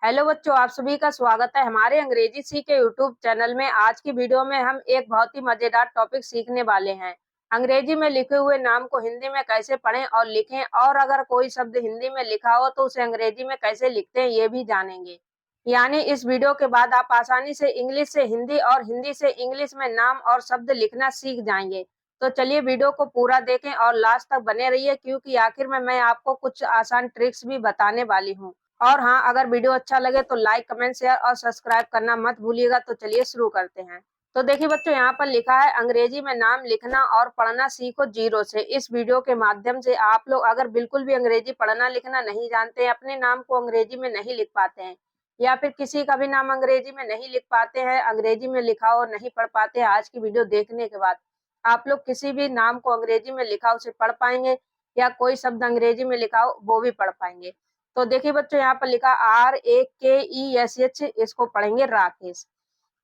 Hello बच्चों, आप सभी का स्वागत है हमारे अंग्रेजी सीख के यूट्यूब चैनल में। आज की वीडियो में हम एक बहुत ही मजेदार टॉपिक सीखने वाले हैं। अंग्रेजी में लिखे हुए नाम को हिंदी में कैसे पढ़ें और लिखें, और अगर कोई शब्द हिंदी में लिखा हो तो उसे अंग्रेजी में कैसे लिखते हैं ये भी जानेंगे। यानी इस वीडियो के बाद आप आसानी से इंग्लिश से हिंदी और हिंदी से इंग्लिश में नाम और शब्द लिखना सीख जाएंगे। तो चलिए वीडियो को पूरा देखें और लास्ट तक बने रहिए, क्योंकि आखिर में मैं आपको कुछ आसान ट्रिक्स भी बताने वाली हूँ। और हाँ, अगर वीडियो अच्छा लगे तो लाइक, कमेंट, शेयर और सब्सक्राइब करना मत भूलिएगा। तो चलिए शुरू करते हैं। तो देखिए बच्चों, यहाँ पर लिखा है अंग्रेजी में नाम लिखना और पढ़ना सीखो जीरो से। इस वीडियो के माध्यम से आप लोग अगर बिल्कुल भी अंग्रेजी पढ़ना लिखना नहीं जानते हैं, अपने नाम को अंग्रेजी में नहीं लिख पाते हैं, या फिर किसी का भी नाम अंग्रेजी में नहीं लिख पाते हैं, अंग्रेजी में लिखा हो नहीं पढ़ पाते, आज की वीडियो देखने के बाद आप लोग किसी भी नाम को अंग्रेजी में लिखा उसे पढ़ पाएंगे, या कोई शब्द अंग्रेजी में लिखा हो वो भी पढ़ पाएंगे। तो देखिए बच्चों, यहाँ पर लिखा RAKESH, इसको पढ़ेंगे राकेश।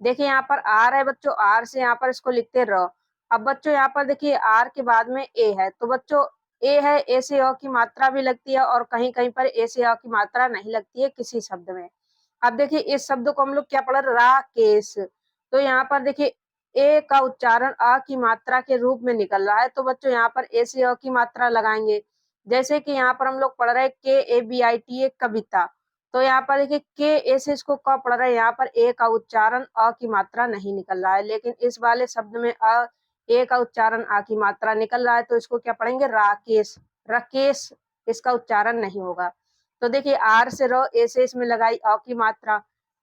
देखिए यहाँ पर आर है बच्चों, आर से यहाँ पर इसको लिखते र। अब बच्चों यहाँ पर देखिए आर के बाद में ए है, तो बच्चों ए है, ए से अ की मात्रा भी लगती है और कहीं कहीं पर ए से अ की मात्रा नहीं लगती है किसी शब्द में। अब देखिए इस शब्द को हम लोग क्या पढ़ रहे, राकेश। तो यहाँ पर देखिए ए का उच्चारण अ की मात्रा के रूप में निकल रहा है, तो बच्चों यहाँ पर ए से अ की मात्रा लगाएंगे। जैसे कि यहाँ पर हम लोग पढ़ रहे हैं KABIT, कविता। तो यहाँ पर देखिए के ए से इसको क पढ़ रहे हैं, यहाँ पर ए का उच्चारण अ की मात्रा नहीं निकल रहा है, लेकिन इस वाले शब्द में ए का उच्चारण आ की मात्रा निकल रहा है, तो इसको क्या पढ़ेंगे, राकेश। राकेश, इसका उच्चारण नहीं होगा। तो देखिए आर से र, ए से इसमें लगाई अ की मात्रा,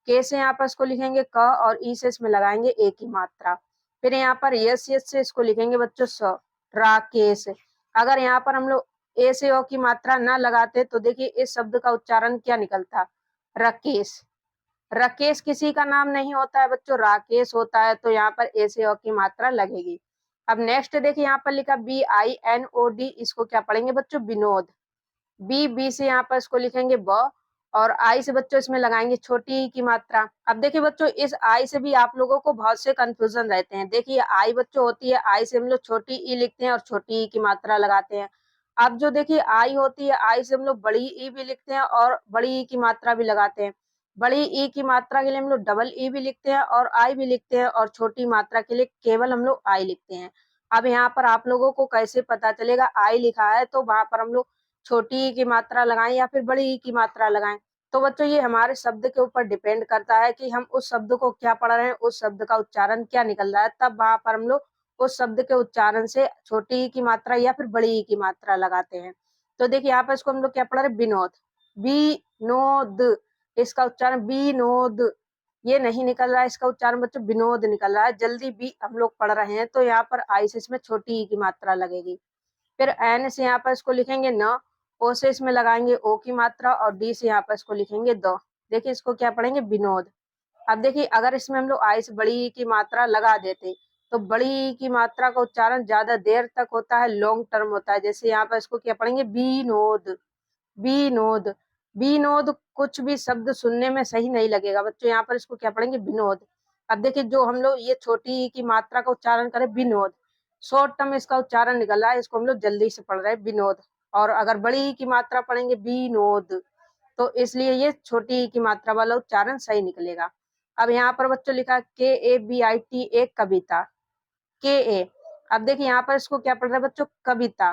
के से यहाँ पर इसको लिखेंगे क, और ई से इसमें लगाएंगे ए की मात्रा। फिर यहाँ पर यस यस से इसको लिखेंगे बच्चों स, राकेश। अगर यहाँ पर हम लोग ए से ओ की मात्रा न लगाते तो देखिए इस शब्द का उच्चारण क्या निकलता, राकेश। राकेश किसी का नाम नहीं होता है बच्चों, राकेश होता है, तो यहाँ पर ए से ओ की मात्रा लगेगी। अब नेक्स्ट देखिए यहाँ पर लिखा BINOD, इसको क्या पढ़ेंगे बच्चों, विनोद। बी से यहाँ पर इसको लिखेंगे ब, और आई से बच्चों इसमें लगाएंगे छोटी ई की मात्रा। अब देखिए बच्चों इस आई से भी आप लोगों को बहुत से कंफ्यूजन रहते हैं। देखिए आई बच्चों होती है, आई से हम लोग छोटी ई लिखते हैं और छोटी ई की मात्रा लगाते हैं। अब जो देखिए आई होती है, आई से हम लोग बड़ी ई भी लिखते हैं और बड़ी ई की मात्रा भी लगाते हैं। बड़ी ई की मात्रा के लिए हम लोग डबल ई भी लिखते हैं और आई भी लिखते हैं, और छोटी मात्रा के लिए केवल हम लोग आई लिखते हैं। अब यहाँ पर आप लोगों को कैसे पता चलेगा, आई लिखा है तो वहां पर हम लोग छोटी ई की मात्रा लगाएं या फिर बड़ी ई की मात्रा लगाएं। तो बच्चों ये हमारे शब्द के ऊपर डिपेंड करता है कि हम उस शब्द को क्या पढ़ रहे हैं, उस शब्द का उच्चारण क्या निकल रहा है, तब वहां पर हम लोग उस शब्द के उच्चारण से छोटी ई की मात्रा या फिर बड़ी ई की मात्रा लगाते हैं। तो देखिए यहाँ पर इसको हम लोग क्या पढ़ रहे हैं, विनोद। विनोद, इसका उच्चारण विनोद ये नहीं निकल रहा है, इसका उच्चारण बच्चों विनोद निकल रहा है। जल्दी भी हम लोग पढ़ रहे हैं, तो यहाँ पर आई से इसमें छोटी ई की मात्रा लगेगी। फिर एन से यहाँ पर इसको लिखेंगे न, ओ से इसमें लगाएंगे ओ की मात्रा, और डी से यहाँ पर इसको लिखेंगे द। देखिए इसको क्या पढ़ेंगे, विनोद। अब देखिए अगर इसमें हम लोग आई से बड़ी ई की मात्रा लगा देते तो बड़ी ई की मात्रा का उच्चारण ज्यादा देर तक होता है, लॉन्ग टर्म होता है। जैसे यहाँ पर इसको क्या पढ़ेंगे, विनोद। विनोद, विनोद कुछ भी शब्द सुनने में सही नहीं लगेगा बच्चों, यहाँ पर इसको क्या पढ़ेंगे, विनोद। अब देखिए जो हम लोग ये छोटी ई की मात्रा का उच्चारण करें, विनोद, शॉर्ट टर्म इसका उच्चारण निकल रहा है, इसको हम लोग जल्दी से पढ़ रहे हैं, विनोद। और अगर बड़ी ई की मात्रा पढ़ेंगे, विनोद, तो इसलिए ये छोटी ई की मात्रा वाला उच्चारण सही निकलेगा। अब यहाँ पर बच्चों लिखा KABIT, एक कविता। के ए, अब देखिए यहाँ पर इसको क्या पढ़ रहे हैं बच्चों, कविता।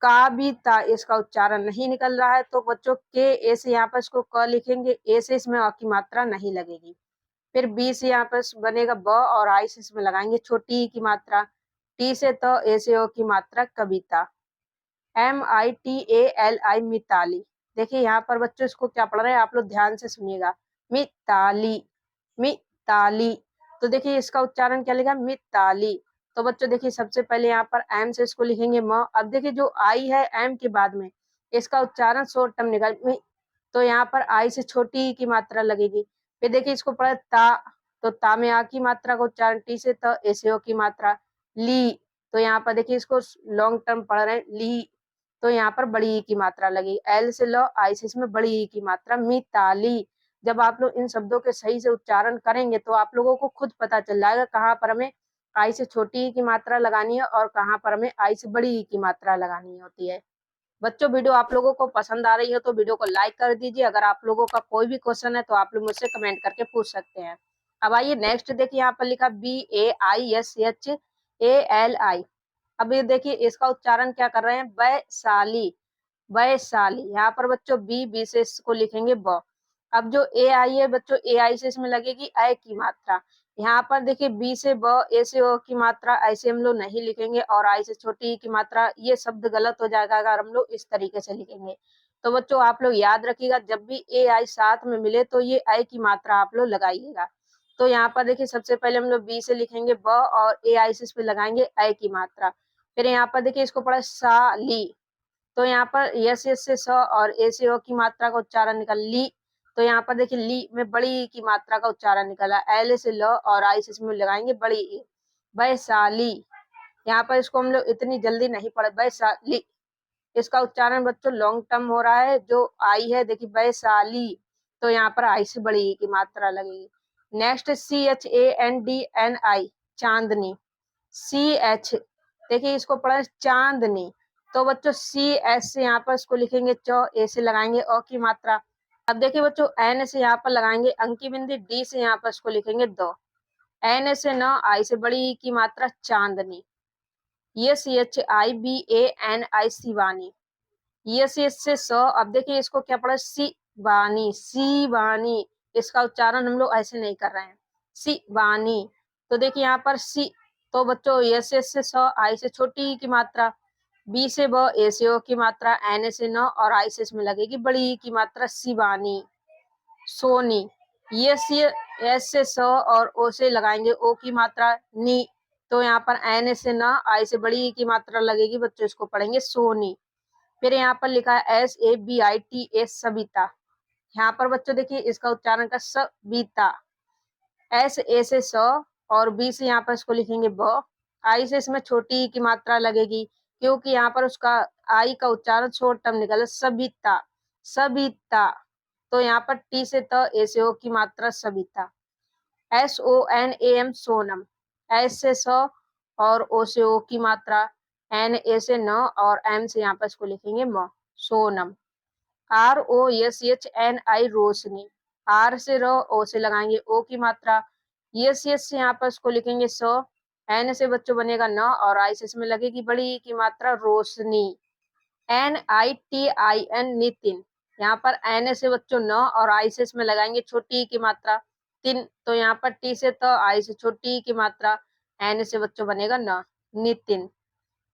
काबिता, इसका उच्चारण नहीं निकल रहा है, तो बच्चों के ए से यहाँ पर इसको क लिखेंगे, ए से इसमें अ की मात्रा नहीं लगेगी। फिर बी से यहाँ पर बनेगा ब, और आई से इसमें लगाएंगे छोटी ई की मात्रा। टी से त, ए से ओ की मात्रा, कविता। MITALI, मिताली। देखिए यहाँ पर बच्चों इसको क्या पढ़ रहे हैं, आप लोग ध्यान से सुनिएगा, मिताली। मिताली, तो देखिए इसका उच्चारण क्या लिखा, मिताली। तो बच्चों देखिए सबसे पहले यहाँ पर एम से इसको लिखेंगे म। अब देखिए जो आई है एम के बाद में, इसका उच्चारण शॉर्ट टर्म निकल मी, तो यहाँ पर आई से छोटी ई की मात्रा लगेगी। फिर देखिए इसको पढ़ा ता, तो ता में आ की मात्रा का उच्चारण, टी से त, ए से ओ की मात्रा, ली। तो यहाँ पर देखिए इसको लॉन्ग टर्म पढ़ रहे हैं, ली, तो यहाँ पर बड़ी ई की मात्रा लगी। एल से लो, आई से इसमें बड़ी ई की मात्रा, मिताली। जब आप लोग इन शब्दों के सही से उच्चारण करेंगे तो आप लोगों को खुद पता चल जाएगा कहाँ पर हमें आई से छोटी ई की मात्रा लगानी है और कहाँ पर हमें आई से बड़ी ई की मात्रा लगानी होती है। बच्चों वीडियो आप लोगों को पसंद आ रही है तो वीडियो को लाइक कर दीजिए। अगर आप लोगों का कोई भी क्वेश्चन है तो आप लोग मुझसे कमेंट करके पूछ सकते हैं। अब आइए नेक्स्ट देखिए, यहाँ पर लिखा BAISHALI। अब ये देखिए इसका उच्चारण क्या कर रहे हैं, वैशाली, वैशाली। यहाँ पर बच्चों बी से इसको लिखेंगे ब। अब जो ए आई है बच्चों, ए आई से इसमें लगेगी ए की मात्रा। यहाँ पर देखिए बी से ब, ए से ओ की मात्रा ऐसे हम लोग नहीं लिखेंगे, और आई से छोटी ई की मात्रा, ये शब्द गलत हो जाएगा अगर हम लोग इस तरीके से लिखेंगे। तो बच्चों आप लोग याद रखिएगा, जब भी ए आई साथ में मिले तो ये ए की मात्रा आप लोग लगाइएगा। तो यहाँ पर देखिए सबसे पहले हम लोग बी से लिखेंगे ब, और ए आई से इस पे लगाएंगे ए की मात्रा। फिर यहाँ पर देखिए इसको पढ़ा साली। तो यहाँ पर यस यस से स और ए से ओ की मात्रा का उच्चारण निकल ली। तो यहाँ पर देखिए ली में बड़ी ई की मात्रा का उच्चारण निकला। एल से ल और आई से इसमें लगाएंगे बड़ी ई, वैशाली। यहाँ पर इसको हम लोग इतनी जल्दी नहीं पढ़े, वैशाली। इसका उच्चारण बच्चों लॉन्ग टर्म हो रहा है। जो आई है देखिए वैशाली, तो यहाँ पर आई से बड़ी ई की मात्रा लगेगी। नेक्स्ट CHANDNI, चांदनी। CH देखिए इसको पढ़ा चांदनी। तो बच्चों CS से यहाँ पर इसको लिखेंगे च, ए से लगाएंगे अ की मात्रा। अब देखिए बच्चों एन से यहाँ पर लगाएंगे अंक की बिंदी, डी से यहाँ पर इसको लिखेंगे दो। एन से न, आई से बड़ी ई की मात्रा चांदनी। ये CHIBANI, शिवानी। ये से स। अब देखिए इसको क्या पढ़ा, शिवानी, शिवानी। इसका उच्चारण हम लोग ऐसे नहीं कर रहे हैं, शिवानी। तो देखिए यहाँ पर सी। तो बच्चों यस से स, आई से छोटी की मात्रा, बी से ब, ए से ओ की मात्रा, एन से न और आई से इसमें लगेगी बड़ी की मात्रा, शिवानी, सोनी। यस एस से स और ओ से लगाएंगे ओ की मात्रा, नी। तो यहाँ पर एन से न, आई से बड़ी की मात्रा लगेगी बच्चों, इसको पढ़ेंगे सोनी। फिर यहाँ पर लिखा है SABITA, सविता। यहाँ पर बच्चों देखिए इसका उच्चारण का सविता। एस ए से स और बी से यहाँ पर इसको लिखेंगे ब। आई से इसमें छोटी की मात्रा लगेगी, क्योंकि यहाँ पर उसका आई का उच्चारण शॉर्ट टर्म निकला, सविता, सविता। तो यहाँ पर टी से त, ए से ओ की मात्रा, सविता। SONAM, सोनम। एस से स और ओ से ओ की मात्रा, एन ए से न और एम से यहाँ पर इसको लिखेंगे म, सोनम। ROSHNI, Roshni. आर से र, ओ से लगाएंगे ओ की मात्रा। यस से यहाँ पर इसको लिखेंगे स। एन से बच्चों बनेगा न और आई से इसमें लगेगी बड़ी की मात्रा, रोशनी। NITIN, नितिन। यहाँ पर एन से बच्चों न और आई से इसमें लगाएंगे छोटी की मात्रा, तिन। तो यहाँ पर टी से त, आई से छोटी की मात्रा, एन से बच्चों बनेगा न, नितिन।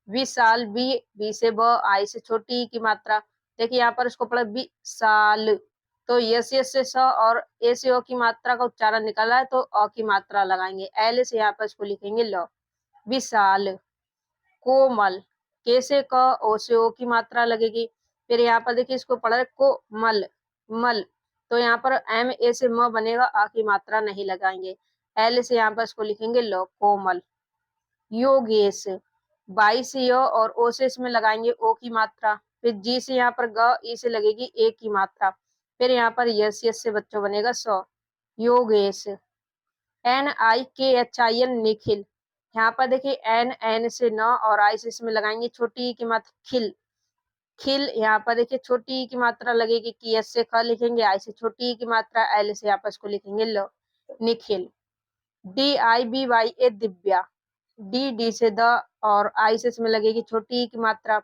विशाल, बी से ब, आई से छोटी की मात्रा। देखिए यहाँ पर इसको पढ़ा विशाल। तो यस से स और ए से ओ की मात्रा का उच्चारण निकला है, तो अ की मात्रा लगाएंगे। एल से यहाँ पर इसको लिखेंगे ल, विशाल। कोमल, के से क, ओ से ओ की मात्रा लगेगी। फिर यहाँ पर देखिए इसको पढ़ा है कोमल, मल। तो यहाँ पर एम ए से म बनेगा, आ की मात्रा नहीं लगाएंगे। एल से यहाँ पर इसको लिखेंगे लो, कोमल। योगेश, 22 य और ओ से इसमें लगाएंगे ओ की मात्रा। फिर जी से यहाँ पर ग, ई से लगेगी ए की मात्रा। फिर यहाँ पर यस से बच्चों बनेगा स, योगेश। NIKHIN, निखिल। यहाँ पर देखिए एन से न और आई से इसमें लगाएंगे छोटी की मात्रा, खिल, खिल। यहाँ पर देखिए छोटी की मात्रा लगेगी कि एस से ख लिखेंगे, आई से छोटी की मात्रा, एल से यहाँ पर इसको लिखेंगे लो, निखिल। DIBYA, दिव्या। डी से द और आई से इसमें लगेगी छोटी की मात्रा,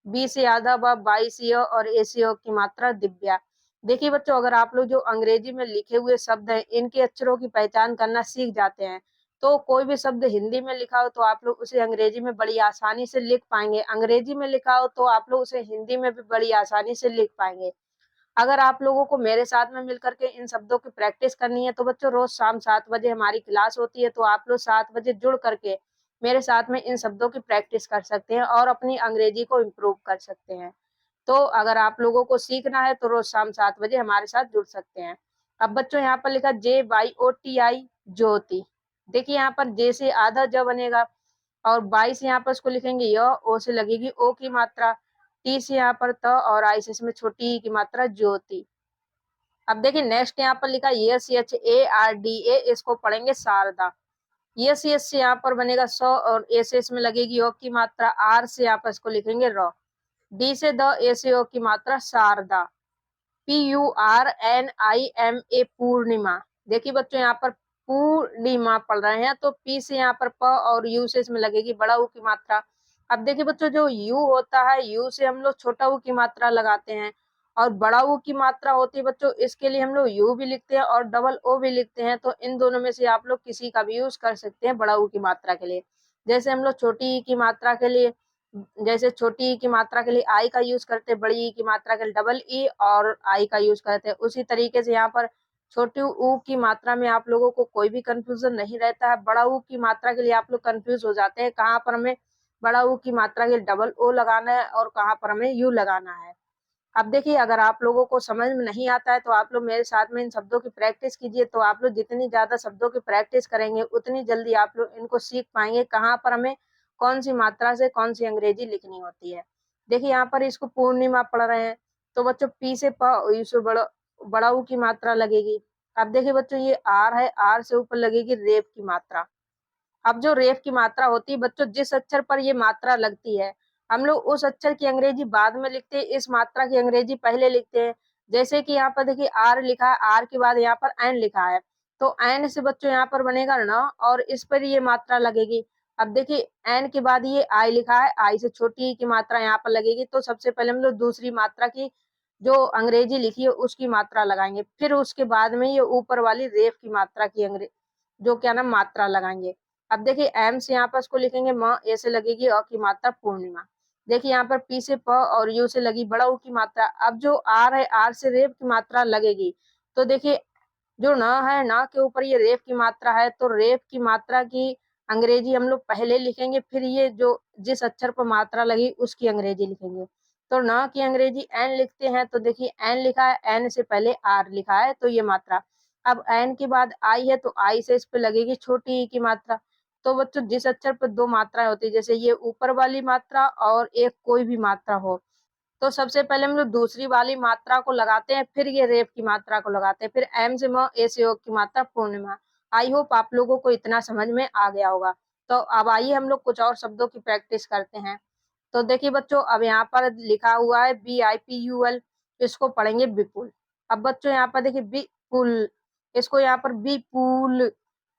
बी से आधा ब, 22 और ए से ओ की मात्रा, दिव्या। देखिए बच्चों अगर आप लोग जो अंग्रेजी में लिखे हुए शब्द हैं इनके अक्षरों की पहचान करना सीख जाते हैं, तो कोई भी शब्द हिंदी में लिखा हो तो आप लोग उसे अंग्रेजी में बड़ी आसानी से लिख पाएंगे, अंग्रेजी में लिखा हो तो आप लोग उसे हिंदी में भी बड़ी आसानी से लिख पाएंगे। अगर आप लोगों को मेरे साथ में मिलकर के इन शब्दों की प्रैक्टिस करनी है तो बच्चों रोज शाम 7 बजे हमारी क्लास होती है, तो आप लोग 7 बजे जुड़ करके मेरे साथ में इन शब्दों की प्रैक्टिस कर सकते हैं और अपनी अंग्रेजी को इम्प्रूव कर सकते हैं। तो अगर आप लोगों को सीखना है तो रोज शाम 7 बजे हमारे साथ जुड़ सकते हैं। अब बच्चों यहाँ पर लिखा JYOTI, ज्योति। देखिए यहाँ पर जे से आधा ज बनेगा और 22 यहाँ पर इसको लिखेंगे य, ओ से लगेगी ओ की मात्रा, टी से यहाँ पर त और आई से इसमें छोटी की मात्रा, ज्योति। अब देखिए नेक्स्ट यहाँ पर लिखा SHARDA, इसको पढ़ेंगे शारदा। यस से यहाँ पर बनेगा स और ए से इसमें लगेगी ओ की मात्रा, आर से यहाँ पर इसको लिखेंगे र, डी से द, ए से ओ की मात्रा शारदा, PURNIMA पूर्णिमा। देखिए बच्चों यहाँ पर पूर्णिमा पढ़ रहे हैं, तो पी से यहाँ पर प और यू से इसमें लगेगी बड़ा ऊ की मात्रा। अब देखिए बच्चों जो यू होता है, यू से हम लोग छोटा ऊ की मात्रा लगाते हैं, और बड़ा ऊ की मात्रा होती है बच्चों, इसके लिए हम लोग यू भी लिखते हैं और डबल ओ भी लिखते हैं। तो इन दोनों में से आप लोग किसी का भी यूज कर सकते हैं बड़ा ऊ की मात्रा के लिए। जैसे हम लोग छोटी ई की मात्रा के लिए, जैसे छोटी ई की मात्रा के लिए आई का यूज करते हैं, बड़ी ई की मात्रा के लिए डबल ई और आई का यूज करते हैं। उसी तरीके से यहाँ पर छोटी ऊ की मात्रा में आप लोगों को कोई भी कंफ्यूजन नहीं रहता है। बड़ा ऊ की मात्रा के लिए आप लोग कंफ्यूज हो जाते हैं, कहाँ पर हमें बड़ा ऊ की मात्रा के लिए डबल ओ लगाना है और कहाँ पर हमें यू लगाना है। अब देखिए अगर आप लोगों को समझ में नहीं आता है तो आप लोग मेरे साथ में इन शब्दों की प्रैक्टिस कीजिए। तो आप लोग जितनी ज्यादा शब्दों की प्रैक्टिस करेंगे उतनी जल्दी आप लोग इनको सीख पाएंगे, कहाँ पर हमें कौन सी मात्रा से कौन सी अंग्रेजी लिखनी होती है। देखिए यहाँ पर इसको पूर्णिमा पढ़ रहे हैं, तो बच्चों पी से प से बड़ा ऊ की मात्रा लगेगी। अब देखिए बच्चों ये आर है, आर से ऊपर लगेगी रेफ की मात्रा। अब जो रेफ की मात्रा होती है बच्चों, जिस अक्षर पर ये मात्रा लगती है हम लोग उस अक्षर की अंग्रेजी बाद में लिखते हैं, इस मात्रा की अंग्रेजी पहले लिखते हैं। जैसे कि यहाँ पर देखिए आर लिखा है, आर के बाद यहाँ पर एन लिखा है, तो एन से बच्चों यहाँ पर बनेगा न और इस पर ये मात्रा लगेगी। अब देखिए एन के बाद ये आई लिखा है, आई से छोटी की मात्रा यहाँ पर लगेगी, तो सबसे पहले हम लोग दूसरी मात्रा की जो अंग्रेजी लिखी है उसकी मात्रा लगाएंगे, फिर उसके बाद में ये ऊपर वाली रेफ की मात्रा की जो क्या नाम मात्रा लगाएंगे। अब देखिए एम से यहाँ पर इसको लिखेंगे म, ए से लगेगी अ की मात्रा पूर्णिमा। देखिए यहाँ पर पी से प और यू से लगी बड़ा ऊ की मात्रा। अब जो आर है, आर से रेफ की मात्रा लगेगी, तो देखिए जो न है, न के ऊपर ये रेफ की मात्रा है, तो रेफ की मात्रा की अंग्रेजी हम लोग पहले लिखेंगे, फिर ये जो जिस अक्षर पर मात्रा लगी उसकी अंग्रेजी लिखेंगे। तो न की अंग्रेजी एन लिखते हैं, तो देखिए एन लिखा है, एन से पहले आर लिखा है, तो ये मात्रा। अब एन के बाद आई है, तो आई से इस पे लगेगी छोटी ई की मात्रा। तो बच्चों जिस अक्षर पर दो मात्राएं होती है, जैसे ये ऊपर वाली मात्रा और एक कोई भी मात्रा हो, तो सबसे पहले हम लोग दूसरी वाली मात्रा को लगाते हैं, फिर ये रेफ की मात्रा को लगाते हैं, फिर एम से म, ए से ओ की मात्रा पूर्णिमा। आई होप आप लोगों को इतना समझ में आ गया होगा। तो अब आइए हम लोग कुछ और शब्दों की प्रैक्टिस करते हैं। तो देखिए बच्चों अब यहाँ पर लिखा हुआ है BIPUL, इसको पढ़ेंगे विपुल। अब बच्चों यहाँ पर देखिए विपुल, इसको यहाँ पर विपुल,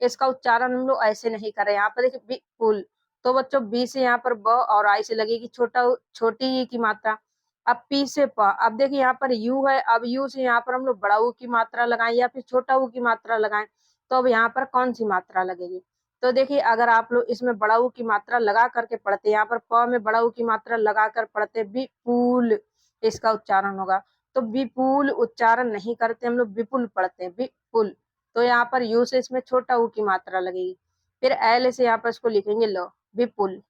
इसका उच्चारण हम लोग ऐसे नहीं कर रहे, यहाँ पर देखिए विपुल। तो बच्चों बी से यहाँ पर ब और आई से लगेगी छोटी ई की मात्रा। अब पी से प, अब देखिए यहाँ पर यू है, अब यू से यहाँ पर हम लोग बड़ा ऊ की मात्रा लगाएं या फिर छोटा ऊ की मात्रा लगाएं, तो अब यहाँ पर कौन सी मात्रा लगेगी। तो देखिए अगर आप लोग इसमें बड़ा ऊ की मात्रा लगा करके पढ़ते हैं, यहाँ पर प में बड़ा ऊ की मात्रा लगा कर पढ़ते विपुल, इसका उच्चारण होगा। तो विपुल उच्चारण नहीं करते हम लोग, विपुल पढ़ते हैं, विपुल। तो यहाँ पर यू से इसमें छोटा ऊ की मात्रा लगेगी, फिर एल से यहाँ पर इसको लिखेंगे लो, विपुल।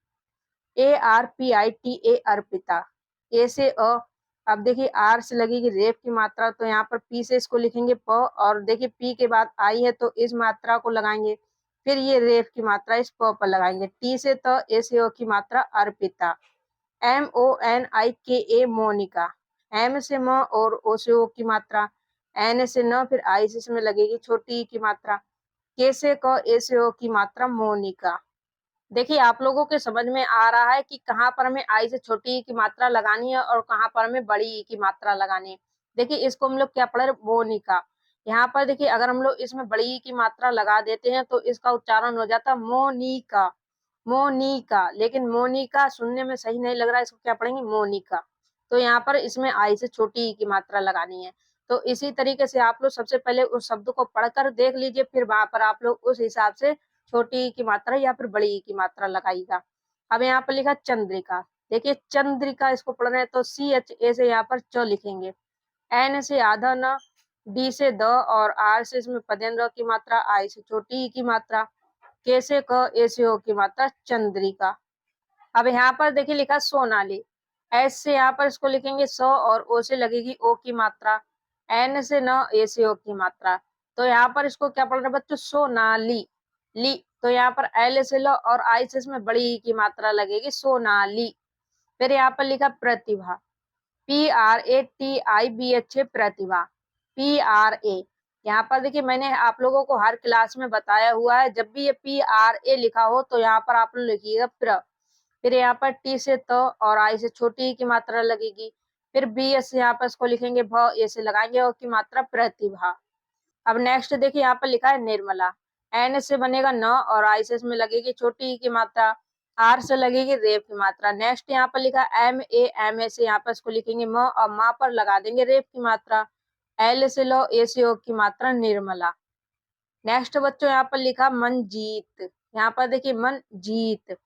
ARPITA अर्पिता, ए से अ। अब देखिए आर से लगेगी रेफ की मात्रा, तो यहाँ पर पी से इसको लिखेंगे प, और देखिए पी के बाद आई है तो इस मात्रा को लगाएंगे, फिर ये रेफ की मात्रा इस प पर लगाएंगे। टी से त, ए से ओ की मात्रा अर्पिता। MONIKA मोनिका, एम से म और ओ से ओ की मात्रा, एन से न, फिर आई से इसमें लगेगी छोटी ई की मात्रा, के से क, ए से ओ की मात्रा मोनिका। देखिए आप लोगों के समझ में आ रहा है कि कहाँ पर हमें आई से छोटी ई की मात्रा लगानी है और कहाँ पर हमें बड़ी ई की मात्रा लगानी है। देखिए इसको हम लोग क्या पढ़ रहे, मोनिका। यहाँ पर देखिए अगर हम लोग इसमें बड़ी ई की मात्रा लगा देते हैं तो इसका उच्चारण हो जाता है मोनिका, मोनिका। लेकिन मोनिका सुनने में सही नहीं लग रहा है, इसको क्या पढ़ेंगे, मोनिका। तो यहाँ पर इसमें आई से छोटी ई की मात्रा लगानी है। तो इसी तरीके से आप लोग सबसे पहले उस शब्द को पढ़कर देख लीजिए, फिर वहां पर आप लोग उस हिसाब से छोटी ई की मात्रा या फिर बड़ी ई की मात्रा लगाइएगा। अब यहाँ पर लिखा चंद्रिका, देखिए चंद्रिका इसको पढ़ रहे हैं तो CHA से यहाँ पर च लिखेंगे, एन से आधा न, डी से द और आर से इसमें पदेन्द्र की मात्रा, आई से छोटी ई की मात्रा, के से क, ए से ओ की मात्रा, चंद्रिका। अब यहाँ पर देखिए लिखा सोनाली, एस से यहाँ पर इसको लिखेंगे सो और ओ से लगेगी ओ की मात्रा, एन से न, ए से ओ की मात्रा। तो यहाँ पर इसको क्या पढ़ रहे बच्चों, सोनाली, ली। तो यहाँ पर एल से ल और आई से इसमें बड़ी ई की मात्रा लगेगी, सोनाली। फिर यहाँ पर लिखा प्रतिभा, PRATIBHA प्रतिभा, PRA। यहाँ पर देखिए मैंने आप लोगों को हर क्लास में बताया हुआ है, जब भी ये PRA लिखा हो तो यहाँ पर आप लोग लिखिएगा प्र। फिर यहाँ पर टी से तो और आई से छोटी ई की मात्रा लगेगी। फिर बी एस से यहाँ पर इसको लिखेंगे भ, ए से लगाएंगे और की मात्रा प्रतिभा। अब नेक्स्ट देखिए यहाँ पर लिखा है निर्मला। एन से बनेगा न और आई से इसमें लगेगी छोटी ई की मात्रा, आर से लगेगी रेप की मात्रा। नेक्स्ट यहाँ पर लिखा एम ए, एम ए से यहाँ पर इसको लिखेंगे म और माँ पर लगा देंगे रेप की मात्रा। एल से लो, ए से ओ की मात्रा निर्मला। नेक्स्ट बच्चों यहाँ पर लिखा मनजीत। यहाँ पर देखिए मनजीत,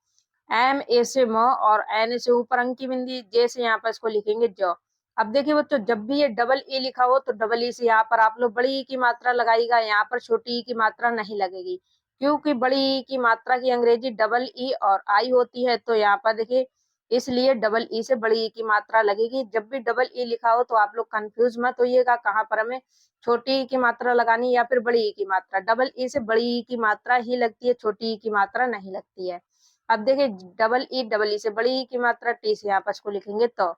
एम ए से म और एन से ऊपर अंक की बिंदी, जे से यहाँ पर इसको लिखेंगे ज। अब देखिए बच्चों जब भी ये डबल ई लिखा हो तो डबल ई से यहाँ पर आप लोग बड़ी ई की मात्रा लगाइएगा, यहाँ पर छोटी ई की मात्रा नहीं लगेगी, क्योंकि बड़ी ई की मात्रा की अंग्रेजी डबल ई और आई होती है। तो यहाँ पर देखिए इसलिए डबल ई से बड़ी ई की मात्रा लगेगी। जब भी डबल ई लिखा हो तो आप लोग कंफ्यूज मत होइएगा कहाँ पर हमें छोटी ई की मात्रा लगानी या फिर बड़ी ई की मात्रा। डबल ई से बड़ी ई की मात्रा ही लगती है, छोटी ई की मात्रा नहीं लगती है। अब देखिए डबल ई से बड़ी ई की मात्रा, टी से यहाँ पर इसको लिखेंगे तो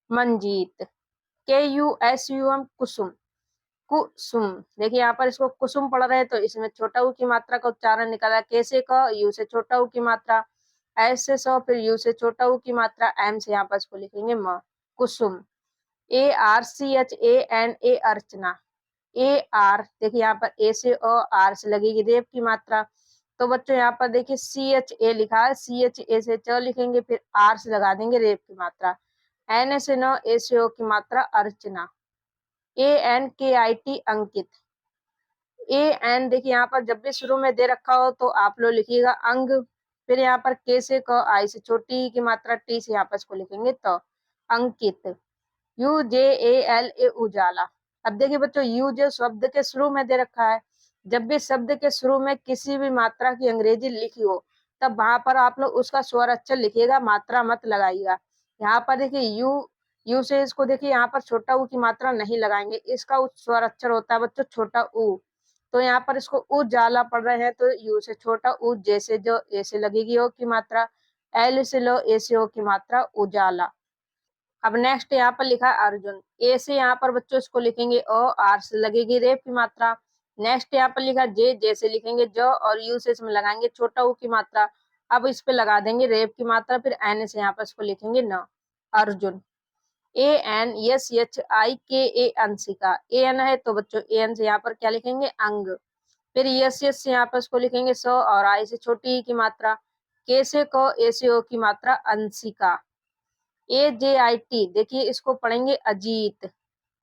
मंजीत। के यू एस यू एम कुसुम, कुसुम। देखिए यहाँ पर इसको कुसुम पढ़ रहे हैं तो इसमें छोटा ऊ की मात्रा का उच्चारण निकाला। के से क, यू से छोटा ऊ की मात्रा, एस से सौ, फिर यू से छोटा ऊ की मात्रा, एम से यहाँ पर इसको लिखेंगे म, Kusum. A R C H A N A, Archana. A R देखिए यहाँ पर ए से अ, आर से लगेगी रेप की मात्रा। तो बच्चों यहाँ पर देखिए सी एच ए लिखा है, सी एच ए से च लिखेंगे, फिर आर से लगा देंगे रेप की मात्रा। एन से न, ए से ओ की मात्रा, अर्चना। ए एन के I T, Ankit. A N देखिए यहाँ पर जब भी शुरू में दे रखा हो तो आप लोग लिखिएगा अंग। फिर यहाँ पर के से क, आई से छोटी ई की मात्रा, टी से यहाँ पर इसको लिखेंगे तो अंकित। You J A L A, उजाला। अब देखिए बच्चों यू जो शब्द के शुरू में दे रखा है, जब भी शब्द के शुरू में किसी भी मात्रा की अंग्रेजी लिखी हो तब वहां पर आप लोग उसका स्वर अक्षर लिखिएगा, मात्रा मत लगाइएगा। यहाँ पर देखिए यू से इसको देखिए यहाँ पर छोटा ऊ की मात्रा नहीं लगाएंगे, इसका स्वर अक्षर होता है बच्चों छोटा ऊ। तो यहाँ पर इसको उजाला पढ़ रहे हैं तो यू से छोटा ऊ, जैसे जो ए से लगेगी ओ की मात्रा, एल से लो, ए से ओ की मात्रा, उजाला। अब नेक्स्ट यहाँ पर लिखा है अर्जुन। ए से यहाँ पर बच्चों इसको लिखेंगे ओ, आर से लगेगी रेप की मात्रा। नेक्स्ट यहाँ पर लिखा जे, जे से लिखेंगे जो और यू से इसमें लगाएंगे छोटा ऊ की मात्रा। अब इस पे लगा देंगे रेप की मात्रा, फिर एन से यहाँ पर इसको लिखेंगे न, Arjun. A N S H I के ए, अंशिका। ए एन है तो बच्चों ए एन से यहाँ पर क्या लिखेंगे अंग। फिर यस यस से यहाँ पर इसको लिखेंगे सौ और आई से छोटी ई की मात्रा, के से को, ए से ओ की मात्रा, अंशिका। ए जे आई टी देखिए इसको पढ़ेंगे अजीत।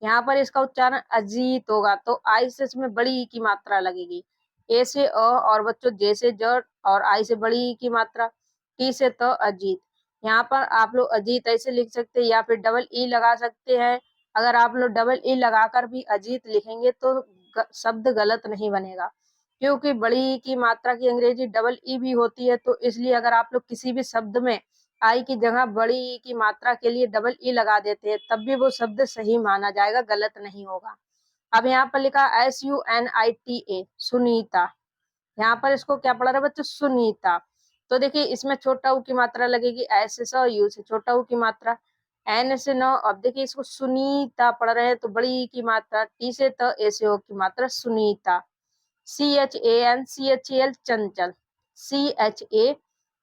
यहाँ पर इसका उच्चारण अजीत होगा तो आई से इसमें बड़ी ई की मात्रा लगेगी। ए से अ और बच्चों जे से ज और आई से बड़ी ई की मात्रा, टी से तो अजीत। यहाँ पर आप लोग अजीत ऐसे लिख सकते हैं या फिर डबल ई लगा सकते हैं। अगर आप लोग डबल ई लगाकर भी अजीत लिखेंगे तो शब्द गलत नहीं बनेगा, क्योंकि बड़ी ई की मात्रा की अंग्रेजी डबल ई भी होती है। तो इसलिए अगर आप लोग किसी भी शब्द में आई की जगह बड़ी ई की मात्रा के लिए डबल ई लगा देते हैं तब भी वो शब्द सही माना जाएगा, गलत नहीं होगा। अब यहाँ पर लिखा SUNITA, सुनीता। यहाँ पर इसको क्या पढ़ा रहे बच्चों, सुनीता। तो देखिए इसमें छोटा ऊ की मात्रा लगेगी, एस से सौ, यू से छोटा ऊ की मात्रा, एन से नौ। अब देखिए इसको सुनीता पढ़ रहे हैं तो बड़ी ई की मात्रा, टी से त, ए से ओ की मात्रा, सुनीता। CHAN CHAL, चंचल। CHA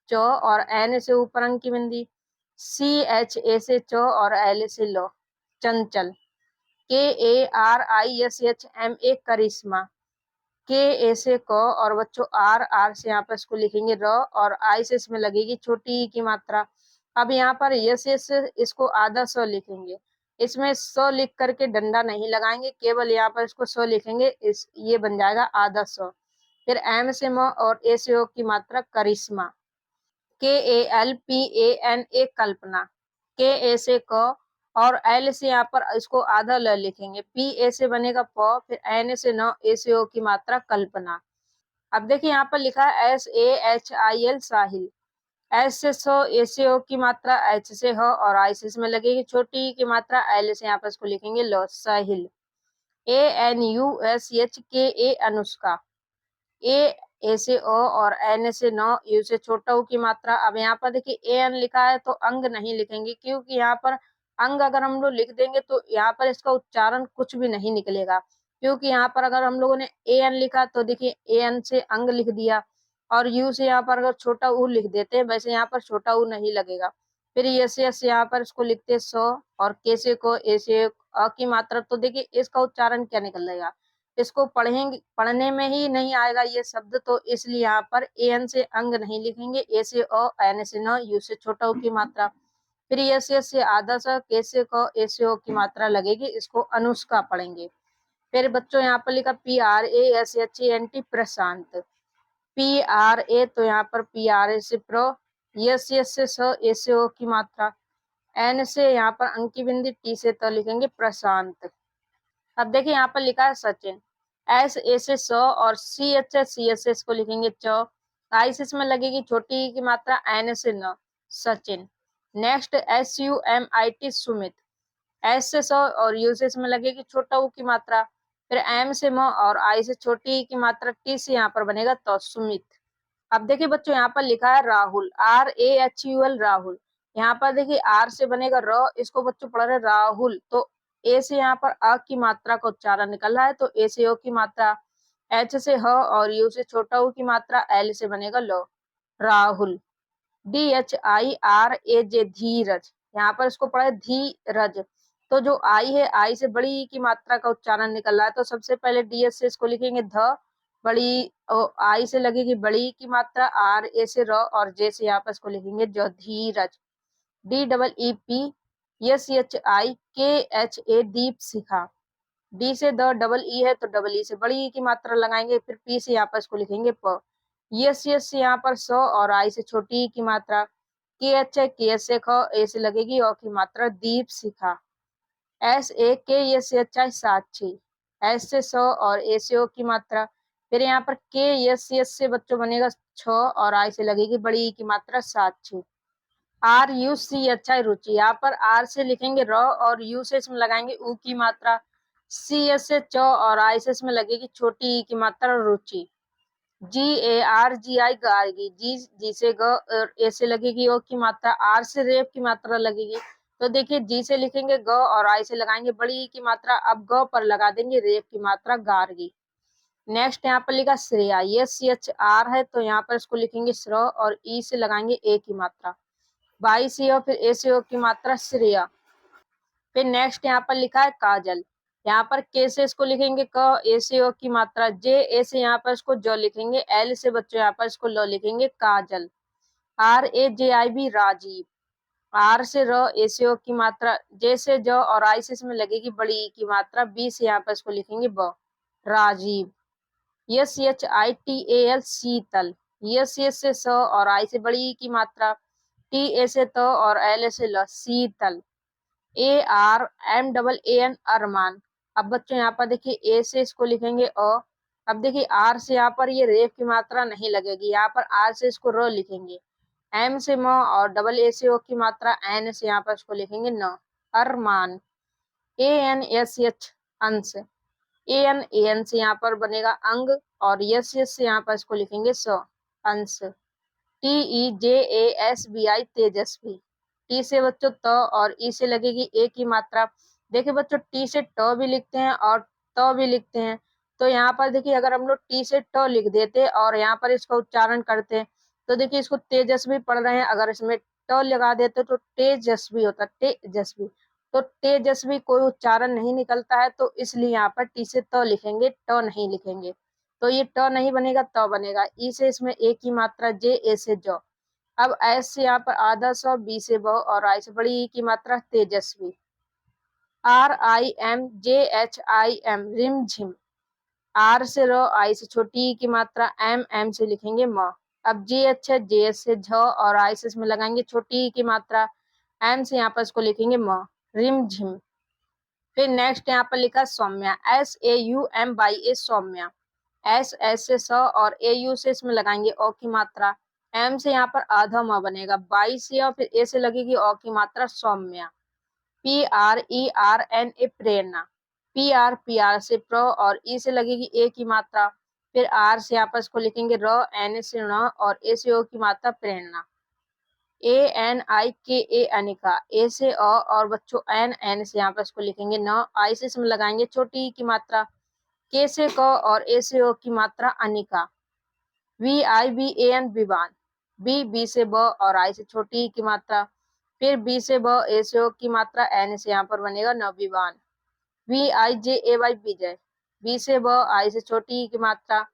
चो और एन से ऊपर अंक की बिंदी, CHA से चो और एल से लो, चंचल। KARISHMA, करिश्मा। के ए से क और बच्चों आर, आर से यहाँ पर इसको लिखेंगे र और आई से इसमें लगेगी छोटी ई की मात्रा। अब यहाँ पर यस यस इसको आधा सौ लिखेंगे, इसमें सौ लिख करके डंडा नहीं लगाएंगे, केवल यहाँ पर इसको सौ लिखेंगे, इस ये बन जाएगा आधा सौ। फिर एम से म और ए से ओ की मात्रा, करिश्मा। KALPANA, कल्पना। के ए से क और एल से यहाँ पर इसको आधा ल लिखेंगे, पी ए से बनेगा प, फिर एन से न, ए से ओ की मात्रा, कल्पना। अब देखिए यहाँ पर लिखा है SAHIL, साहिल। एस से सो, ए से ओ की मात्रा, एच से ह और आई से इसमें लगेगी छोटी ई की मात्रा, एल से यहाँ पर इसको लिखेंगे लो, साहिल। ANUSHKA, अनुष्का। ए से ओ और एन से नौ, यू से छोटा ऊ की मात्रा। अब यहाँ पर देखिए ए एन लिखा है तो अंग नहीं लिखेंगे, क्योंकि यहाँ पर अंग अगर हम लोग लिख देंगे तो यहाँ पर इसका उच्चारण कुछ भी नहीं निकलेगा। क्योंकि यहाँ पर अगर हम लोगों ने ए एन लिखा तो देखिए ए एन से अंग लिख दिया, और यू से यहाँ पर अगर छोटा ऊ लिख देते हैं, वैसे यहाँ पर छोटा ऊ नहीं लगेगा। फिर यस यस यहाँ पर इसको लिखते हैं सो, और कैसे को ऐसे अ की मात्रा, तो देखिए इसका उच्चारण क्या निकल जाएगा, इसको पढ़ेंगे, पढ़ने में ही नहीं आएगा ये शब्द, तो इसलिए यहाँ पर एन से अंग नहीं लिखेंगे, ए से अ, एन से न, यू से छोटा ऊ की मात्रा। फिर यस यस से आधा सा, कैसे को ऐसे ओ की मात्रा लगेगी, इसको अनुष्का पढ़ेंगे। फिर बच्चों यहाँ पर लिखा PRASHANT प्रशांत, PRA तो यहाँ पर PRA से प्रो, यस यस से स, ए से ओ की मात्रा, एन से यहाँ पर अंक की बिंदी, टी से तो लिखेंगे प्रशांत। अब देखिए यहाँ पर लिखा है सचिन, एस ए से स, और सी एच एस को लिखेंगे च, आई से इसमें लगेगी छोटी की मात्रा, एन से न, Sachin. Next SUMIT Sumit, S से स और यू से इसमें लगेगी छोटा ऊ की मात्रा, फिर एम से म और आई से छोटी की मात्रा, टी से यहाँ पर बनेगा तो सुमित। अब देखिए बच्चों यहाँ पर लिखा है राहुल, RAHUL राहुल, यहाँ पर देखिए आर से बनेगा र, इसको बच्चों पढ़ रहे राहुल, तो ए से यहाँ पर अ की मात्रा का उच्चारण निकल रहा है, तो ए से ओ की मात्रा, एच से ह और यू से छोटा ऊ की मात्रा, एल से बनेगा लो, राहुल। DHIRAJ धीरज, यहाँ पर इसको पढ़ा है धीरज, तो जो आई है, आई से बड़ी की मात्रा का उच्चारण निकल रहा है, तो सबसे पहले DS से इसको लिखेंगे ध, बड़ी आई से लगेगी बड़ी की मात्रा, RA से र, और जे से यहाँ पर इसको लिखेंगे जो, धीरज। DEEPSHIKHA दीप शिखा, डी से द डबल ई है, तो डबल ई से बड़ी ई की मात्रा लगाएंगे, फिर पी से यहाँ पर इसको लिखेंगे प, यस यस से यहाँ पर सौ, और आई से छोटी ई की मात्रा, KH है, के से ख, ए से लगेगी ओ की मात्रा, दीप शिखा। SAKSHI साक्षी, एस से सौ और ए से ओ की मात्रा, फिर यहाँ पर के यस यस से बच्चों बनेगा छ, और आई से लगेगी बड़ी ई की मात्रा, साक्षी। RUCHI रुचि, यहाँ पर आर से लिखेंगे र, और यू से इसमें लगाएंगे ऊ की मात्रा, CS से च, और आई से इसमें लगेगी छोटी ई की मात्रा, रुचि। GARGI गार्गी, जी से ग, और ए से लगेगी ओ की मात्रा, आर से रेप की मात्रा लगेगी, तो देखिए जी से लिखेंगे ग, और आई से लगाएंगे बड़ी ई की मात्रा, अब ग पर लगा देंगे रेप की मात्रा, गार्गी। नेक्स्ट यहाँ पर लिखा श्रेया, ये CHR है, तो यहाँ पर इसको लिखेंगे श्र, और ई से लगाएंगे ए की मात्रा, बाई से ओ, फिर ए से ओ की मात्रा, श्रेया। फिर नेक्स्ट यहाँ पर लिखा है काजल, यहाँ पर के से इसको लिखेंगे क, ए से ओ की मात्रा, जे, ए से यहाँ पर इसको जो लिखेंगे, एल से बच्चों यहाँ पर इसको लो लिखेंगे, काजल। RAJIB राजीव, आर से र, ए से ओ की मात्रा, जे से जो, और आई से इसमें लगेगी बड़ी ई की मात्रा, बी से यहाँ पर इसको लिखेंगे ब, राजीव। SHITAL शीतल, यस से स, और आई से बड़ी ई की मात्रा, टी ए से तो, और एल से ल, शीतल। ARMAAN अरमान, अब बच्चों यहाँ पर देखिए ए से इसको लिखेंगे अ, अब देखिए आर से यहाँ पर ये रेफ की मात्रा नहीं लगेगी, यहाँ पर आर से इसको र लिखेंगे, एम से म, और डबल ए से ओ की मात्रा, एन से यहाँ पर इसको लिखेंगे न, अरमान। ANSH अंश, AN से यहाँ पर बनेगा अंग, और यस यस से यहाँ पर इसको लिखेंगे स, अंश। TEJASBI तेजस्वी, टी से बच्चों त, और ई से लगेगी ए की मात्रा, देखिए बच्चों टी से ट भी लिखते हैं और त भी लिखते हैं, तो यहाँ पर देखिए अगर हम लोग टी से ट लिख देते और यहाँ पर इसका उच्चारण करते, तो देखिए इसको तेजस्वी पढ़ रहे हैं, अगर इसमें ट लगा देते तो तेजस्वी होता, तेजस्वी, तो तेजस्वी कोई उच्चारण नहीं निकलता है, तो इसलिए यहाँ पर टी से त लिखेंगे, ट नहीं लिखेंगे, तो ये ट नहीं बनेगा, त बनेगा। ई से इसमें ए की मात्रा, जे, ए से जो, अब एस से यहाँ पर आधा सौ, बी से बहु, और आई से बड़ी ई की मात्रा, तेजस्वी। RIMJHIM रिम झिम, आर से रो, आई से छोटी ई की मात्रा, एम से लिखेंगे म। अब JH है, जे से झ, और आई से इसमें लगाएंगे छोटी ई की मात्रा, एम से यहाँ पर इसको लिखेंगे म, रिम झिम। फिर नेक्स्ट यहाँ पर लिखा सौम्या, SAUMYA सौम्या, एस से स, और AU से इसमें लगाएंगे ओ की मात्रा, एम से यहाँ पर आधा म बनेगा, 22 से, और फिर ए से लगेगी ओ की मात्रा, सौम्या। PRERNA प्रेरणा, PR से प्रो, और ई से लगेगी ए की मात्रा, फिर आर से यहाँ पर इसको लिखेंगे र, एन से ण, और ए से ओ की मात्रा, प्रेरणा। ANIKA अनिका, ए से अ, और बच्चों एन से यहाँ पर इसको लिखेंगे न, आई से इसमें लगाएंगे छोटी ई की मात्रा, के से क, और ए से ओ की मात्रा, अनिका। VIVAN विवान। बी से ब और आई से छोटी की मात्रा, फिर बी से ब ए से ओ की मात्रा एन से यहाँ पर बनेगा नौविवान। VIJAY विजय। बी से ब आई से छोटी की मात्रा,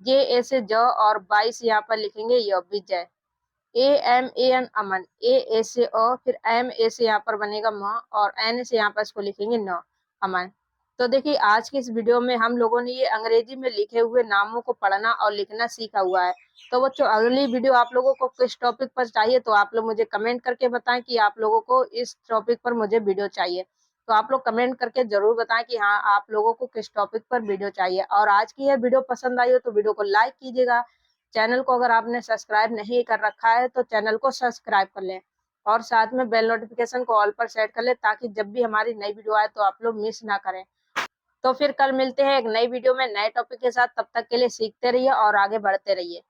जे ए से ज और बाई से यहाँ पर लिखेंगे य विजय। AMAN अमन। ए से अ, फिर एम ए से यहाँ पर बनेगा म और एन से यहाँ पर इसको लिखेंगे न, अमन। तो देखिए आज की इस वीडियो में हम लोगों ने ये अंग्रेजी में लिखे हुए नामों को पढ़ना और लिखना सीखा हुआ है। तो बच्चों अगली वीडियो आप लोगों को किस टॉपिक पर चाहिए, तो आप लोग मुझे कमेंट करके बताएं कि आप लोगों को इस टॉपिक पर मुझे वीडियो चाहिए। तो आप लोग कमेंट करके जरूर बताएं कि हाँ आप लोगों को किस टॉपिक पर वीडियो चाहिए। और आज की यह वीडियो पसंद आई हो तो वीडियो को लाइक कीजिएगा। चैनल को अगर आपने सब्सक्राइब नहीं कर रखा है तो चैनल को सब्सक्राइब कर लें और साथ में बेल नोटिफिकेशन को ऑल पर सेट कर लें, ताकि जब भी हमारी नई वीडियो आए तो आप लोग मिस ना करें। तो फिर कल मिलते हैं एक नई वीडियो में नए टॉपिक के साथ। तब तक के लिए सीखते रहिए और आगे बढ़ते रहिए।